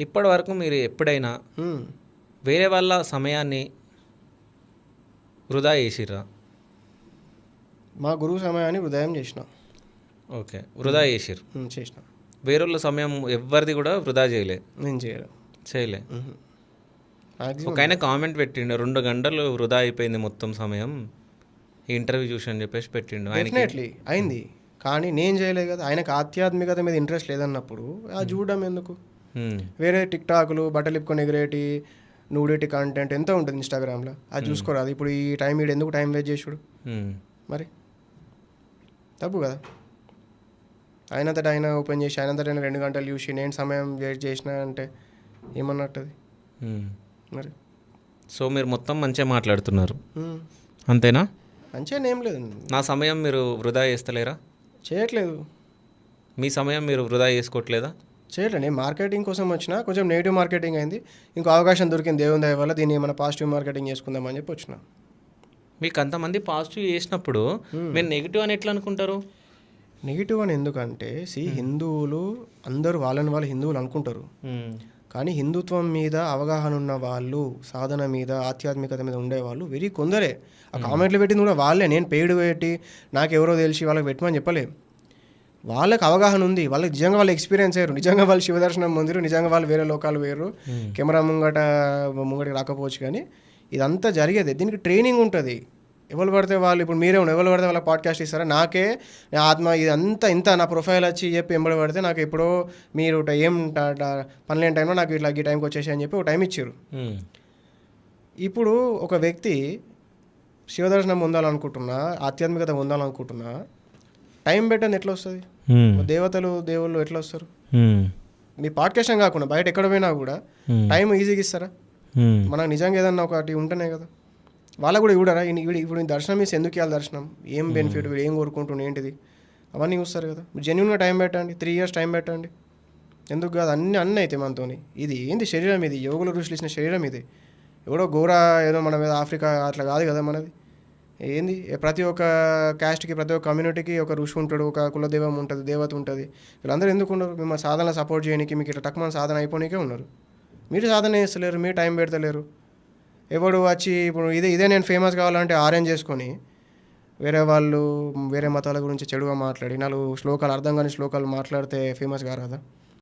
ఇప్పటి వరకు మీరు ఎప్పుడైనా వేరే వాళ్ళ సమయాన్ని వృధా చేసిర్రా? మా గురువు సమయాన్ని వృధాయం చేసిన. ఓకే, వృధా చేసిర్రు. చేసిన. వేరే సమయం ఎవరిది కూడా వృధా చేయలే? నేను చేయలే. ఒక ఆయన కామెంట్ పెట్టిండు, 2 గంటలు వృధా అయిపోయింది మొత్తం సమయం ఈ ఇంటర్వ్యూ చూసి అని చెప్పేసి పెట్టిండు. డెఫినెట్లీ అయింది, కానీ నేను చేయలేదు కదా. ఆయనకు ఆధ్యాత్మికత మీద ఇంట్రెస్ట్ లేదన్నప్పుడు అది చూడడం ఎందుకు? వేరే టిక్ టాక్లు, బట్టలు ఇప్పుకొని ఎగిరేటి నూడిటి కంటెంట్ ఎంత ఉంటుంది ఇన్స్టాగ్రామ్లో, అది చూసుకోరాదు. ఇప్పుడు ఈ టైం వీడు ఎందుకు టైం వేస్ట్ చేసుడు? మరి తప్పు కదా. ఆయనంతటా ఆయన ఓపెన్ చేసి ఆయనంతటా ఆయన 2 గంటలు చూసి నేను సమయం వేస్ట్ చేసిన అంటే ఏమన్నట్టది మరి. సో మీరు మొత్తం మంచిగా మాట్లాడుతున్నారు అంతేనా? మంచిగా ఏం లేదు. నా సమయం మీరు వృధా చేస్తలేరా? చేయట్లేదు. మీ సమయం మీరు వృధా చేసుకోవట్లేదా? చేయట్లేదు. నేను మార్కెటింగ్ కోసం వచ్చిన, కొంచెం నెగిటివ్ మార్కెటింగ్ అయింది, ఇంకో అవకాశం దొరికింది దేవుని దయ వల్ల, దీన్ని ఏమైనా పాజిటివ్ మార్కెటింగ్ చేసుకుందామని చెప్పి వచ్చిన. మీకు అంతమంది పాజిటివ్ చేసినప్పుడు మీరు నెగిటివ్ అని ఎట్లా అనుకుంటారు? నెగిటివ్ అని ఎందుకంటే హిందువులు అందరూ వాళ్ళని వాళ్ళు హిందువులు అనుకుంటారు, కానీ హిందుత్వం మీద అవగాహన ఉన్న వాళ్ళు, సాధన మీద, ఆధ్యాత్మికత మీద ఉండేవాళ్ళు వెరీ కొందరే. ఆ కామెంట్లు పెట్టింది కూడా వాళ్ళే. నేను పెయిడ్ పెట్టి నాకు ఎవరో తెలిసి వాళ్ళకి పెట్టమని చెప్పలే. వాళ్ళకి అవగాహన ఉంది, వాళ్ళకి నిజంగా వాళ్ళు ఎక్స్పీరియన్స్ అయ్యారు, నిజంగా వాళ్ళు శివదర్శనం పొందిరు, నిజంగా వాళ్ళు వేరే లోకాలు వేరు. కెమెరా ముంగటికి రాకపోవచ్చు, కానీ ఇదంతా జరిగేది. దీనికి ట్రైనింగ్ ఉంటుంది. ఎవరు పడితే వాళ్ళు, ఇప్పుడు మీరే ఎవరు పడితే వాళ్ళకి పాడ్కాస్ట్ ఇస్తారా? నాకే ఆత్మ ఇదంతా ఇంత నా ప్రొఫైల్ వచ్చి చెప్పి ఎంబడి పడితే నాకు ఎప్పుడో మీరు ఏం పనిలేని టైంలో నాకు ఇట్లా ఈ టైంకి వచ్చేసి అని చెప్పి ఒక టైం ఇచ్చారు. ఇప్పుడు ఒక వ్యక్తి శివదర్శనం పొందాలనుకుంటున్నా, ఆధ్యాత్మికత పొందాలనుకుంటున్నా, టైం పెట్టని ఎట్లా వస్తుంది? దేవుళ్ళు ఎట్లా వస్తారు? మీ పాడ్కాస్ట్ కాకుండా బయట ఎక్కడ పోయినా కూడా టైం ఈజీగా ఇస్తారా? మనకు నిజంగా ఏదన్నా ఒకటి ఉంటేనే కదా. వాళ్ళకు కూడా చూడరా, ఇప్పుడు దర్శనం ఇస్తే ఎందుకు ఇవ్వాలి, దర్శనం ఏం బెనిఫిట్, వీడు ఏం కోరుకుంటుండే ఏంటిది, అవన్నీ చూస్తారు కదా. జెన్యున్గా టైం పెట్టండి, 3 years టైం పెట్టండి. ఎందుకు కాదు? అన్నీ అయితే మనతో ఇది ఏంది శరీరం, ఇది యోగుల ఋషులు ఇచ్చిన శరీరం, ఇది ఎవడో గోరా ఏదో మన మీద ఆఫ్రికా అట్లా కాదు కదా మనది. ఏంది, ప్రతి ఒక్క క్యాస్ట్కి, ప్రతి ఒక్క కమ్యూనిటీకి ఒక ఋషి ఉంటాడు, ఒక కులదైవం ఉంటుంది, దేవత ఉంటుంది. వీళ్ళందరూ ఎందుకు ఉన్నారు? మిమ్మల్ని సాధన సపోర్ట్ చేయడానికి, మీకు ఇట్లా టక్మన్ సాధన అయిపోయికే ఉన్నారు. మీరు సాధన చేస్తలేరు, మీరు టైం పెడతలేరు. ఎవడు వచ్చి ఇప్పుడు ఇదే నేను ఫేమస్ కావాలంటే ఆరెంజ్ చేసుకొని వేరే వాళ్ళు వేరే మతాల గురించి చెడుగా మాట్లాడి 4 శ్లోకాలు అర్థం కాని శ్లోకాలు మాట్లాడితే ఫేమస్ కారాదా?